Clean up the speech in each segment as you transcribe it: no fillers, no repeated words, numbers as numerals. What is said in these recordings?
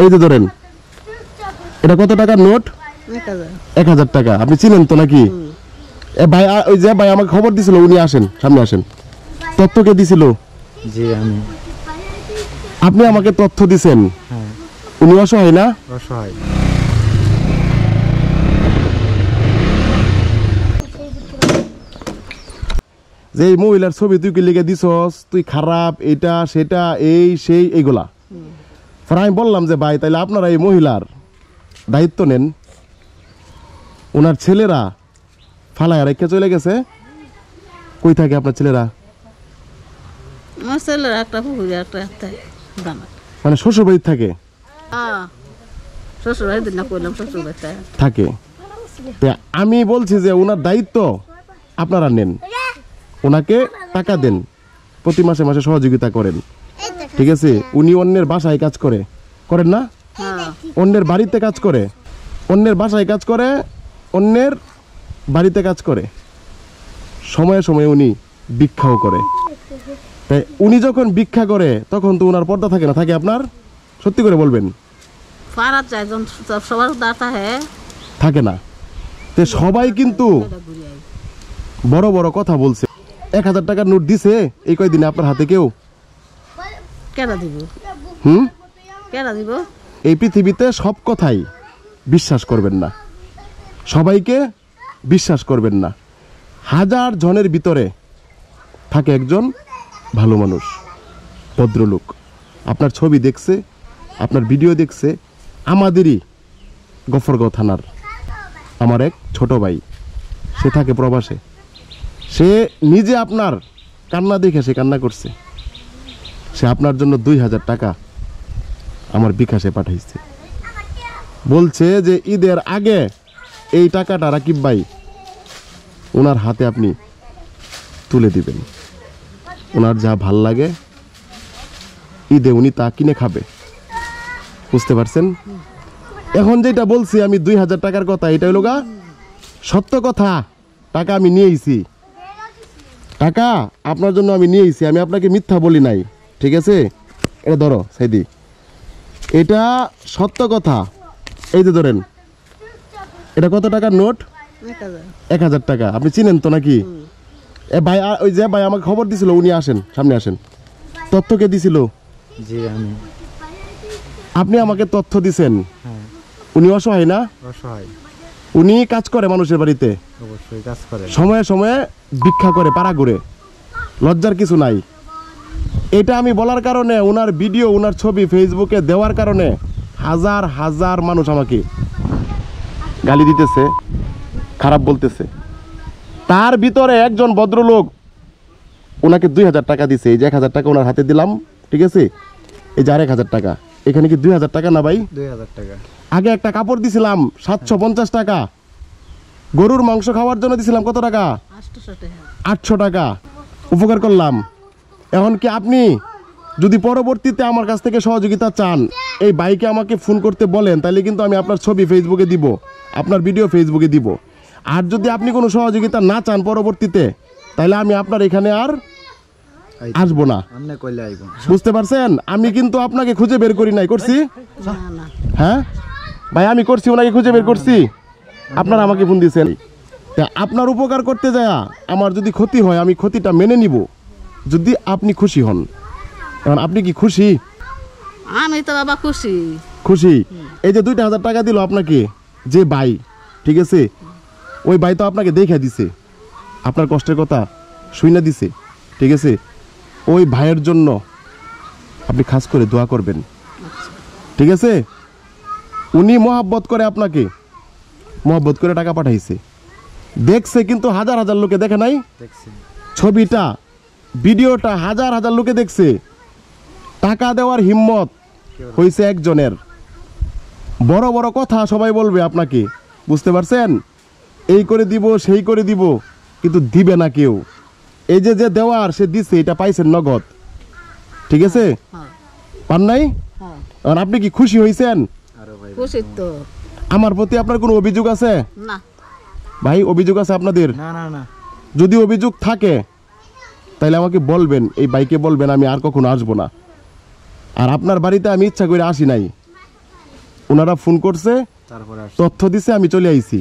এই যে ধরেন, এটা কত টাকার নোট? 1000 টাকা। আপনি চিনেন তো নাকি? ভাই ওই যে ভাই আমাকে খবর দিছিল, উনি আসেন, সামনে আসেন। তথ্য কে দিছিল? জি আমি। আপনি আমাকে তথ্য দিছেন? হ্যাঁ। উনি অসহায় না? অসহায়। যে এই মহিলার ছবি তুই কি লিখে দিছস, তুই খারাপ, এটা সেটা এই সেই এইগুলা। আমি বললাম যে ভাই তাইলে আপনারা এই মহিলার দায়িত্ব নেন। ওনার ছেলেরা ফালায় রেখে চলে গেছে। কই থাকে আপনার ছেলেরা? আমার ছেলেরা একটা পুকুরে একটা মানে শ্বশুর বাড়ি থাকে? শ্বশুর বাড়ি দিন না করলাম, শ্বশুর বাড়িতে থাকে। আমি বলছি যে ওনার দায়িত্ব আপনারা নেন, ওনাকে টাকা দেন, প্রতি মাসে মাসে সহযোগিতা করেন, ঠিক আছে? উনি অন্যের বাসায় কাজ করেন না? অন্যের বাড়িতে কাজ করে, অন্যের বাসায় কাজ করে, অন্যের বাড়িতে কাজ করে, সময়ে সময়ে উনি ভিক্ষাও করে। তাই উনি যখন ভিক্ষা করে তখন তো ওনার পর্দা থাকে না? থাকে আপনার? সত্যি করে বলবেন। থাকে না। তো সবাই কিন্তু বড় বড় কথা বলছে। 1000 টাকার নোট দিছে এই কয়দিনে আপনার হাতে কেউ? কেন দিব? কেন দিব? এই পৃথিবীতে সব কথাই বিশ্বাস করবেন না, সবাইকে বিশ্বাস করবেন না। 1000 জনের ভিতরে থাকে একজন ভালো মানুষ, ভদ্রলোক। আপনার ছবি দেখছে, আপনার ভিডিও দেখছে। আমাদেরই গফরগাঁও থানার আমার এক ছোট ভাই, সে থাকে প্রবাসে। সে নিজে আপনার কান্না দেখে সে কান্না করছে। সে আপনার জন্য 2000 টাকা আমার বিকাশে পাঠাইছে। বলছে যে ঈদের আগে এই টাকাটা রাকিব ভাই ওনার হাতে আপনি তুলে দিবেন, ওনার যা ভাল লাগে ঈদে উনি তা কিনে খাবে। বুঝতে পারছেন? এখন যেটা বলছি আমি 2000 টাকার কথা, এটা হলো গা সত্য কথা। টাকা আমি নিয়েছি, টাকা আপনার জন্য আমি নিয়েছি, আমি আপনাকে মিথ্যা বলি নাই, ঠিক আছে? এটা ধরো সাইদি, এটা সত্য কথা। এই যে ধরেন, এটা কত টাকার নোট? 1000 টাকা। আপনি চিনেন তো নাকি? ভাই ওই যে ভাই আমাকে খবর দিছিল, উনি আসেন, সামনে আসেন। তথ্য কে দিছিল? জি আমি। আপনি আমাকে তথ্য দিছেন? হ্যাঁ। উনি অসহায় না? অসহায়। উনি কাজ করে মানুষের বাড়িতে, অবশ্যই কাজ করে, সময়ে সময়ে ভিক্ষা করে, পাড়া ঘুরে, লজ্জার কিছু নাই। এটা আমি বলার কারণে, ওনার ভিডিও ওনার ছবি ফেসবুকে দেওয়ার কারণে হাজার হাজার মানুষ আমাকে গালি দিতেছে, খারাপ বলতেছে। তার ভিতরে একজন ভদ্রলোক ওনাকে 2000 টাকা দিছে। এই যে 1000 টাকা ওনার হাতে দিলাম, ঠিক আছে? এই যে আর 1000 টাকা, এখানে কি 2000 টাকা না ভাই? 2000 টাকা। আগে একটা কাপড় দিছিলাম 750 টাকা, গরুর মাংস খাওয়ার জন্য দিছিলাম কত টাকা? 800 টাকা। উপকার করলাম। এখন কি আপনি যদি পরবর্তীতে আমার কাছ থেকে সহযোগিতা চান, এই ভাইকে আমাকে ফোন করতে বলেন, তাহলে কিন্তু আমি আপনার ছবি ফেসবুকে দিব, আপনার ভিডিও ফেসবুকে দিব। আর যদি আপনি কোনো সহযোগিতা না চান পরবর্তীতে, তাহলে আমি আপনার এখানে আর আসবো না। বুঝতে পারছেন? আমি কিন্তু আপনাকে খুঁজে বের করি নাই, করছি? হ্যাঁ ভাই, আমি করছি, ওনাকে খুঁজে বের করছি। আপনারা আমাকে ফোন দিয়েছেন। আপনার উপকার করতে যায় আমার যদি ক্ষতি হয়, আমি ক্ষতিটা মেনে নিব যদি আপনি খুশি হন। এখন আপনি কি খুশি? আমি তো বাবা খুশি। খুশি? এই যে 2000 টাকা দিল আপনাকে যে ভাই, ঠিক আছে? ওই ভাই তো আপনাকে দেখে দিছে, আপনার কষ্টের কথা শুনে দিছে, ঠিক আছে? ওই ভাইয়ের জন্য আপনি খাস করে দোয়া করবেন, ঠিক আছে? উনি মহব্বত করে, আপনাকে মহব্বত করে টাকা পাঠাইছে। দেখছে কিন্তু হাজার হাজার লোকে দেখে নাই ছবিটা, ভিডিওটা হাজার হাজার লোকে দেখছে। টাকা দেওয়ার হিম্মত হয়েছে একজনের। বড় বড় কথা সবাই বলবে আপনাকে, বুঝতে পারছেন? এই করে দিব, সেই করে দিব, কিন্তু দিবে না কেউ। এই যে যে দেওয়ার সে দিছে, এটা পাইছেন নগদ, ঠিক আছে? পান নাই? আর আপনি কি খুশি হয়েছেন? খুশি তো। আমার প্রতি আপনার কোনো অভিযোগ আছে? না ভাই, অভিযোগ আছে আপনাদের? না না না। যদি অভিযোগ থাকে তাহলে আমাকে বলবেন, এই ভাইকে বলবেন আমি আর কখনো আসবো না। আর আপনার বাড়িতে আমি ইচ্ছা করে আসি নাই, ওনারা ফোন করছে, তারপরে আসছি। তথ্য দিছে, আমি চলে আইছি।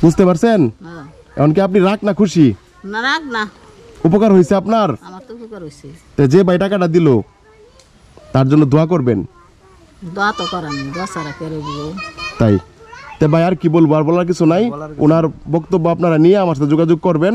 বুঝতে পারছেন? হ্যাঁ। এখন কি আপনি রাগ না খুশি? না রাখ না, উপকার হয়েছে আপনার? আমার তো উপকার হয়েছে। তো যে ভাই টাকাটা দিল তার জন্য দোয়া করবেন। দোয়া তো করানি, দোয়া ছাড়া করে দিব। তাই তে ভাই আর কি বলবো, আর বলার কিছু নাই। ওনার বক্তব্য আপনারা নিয়ে আমার সাথে যোগাযোগ করবেন।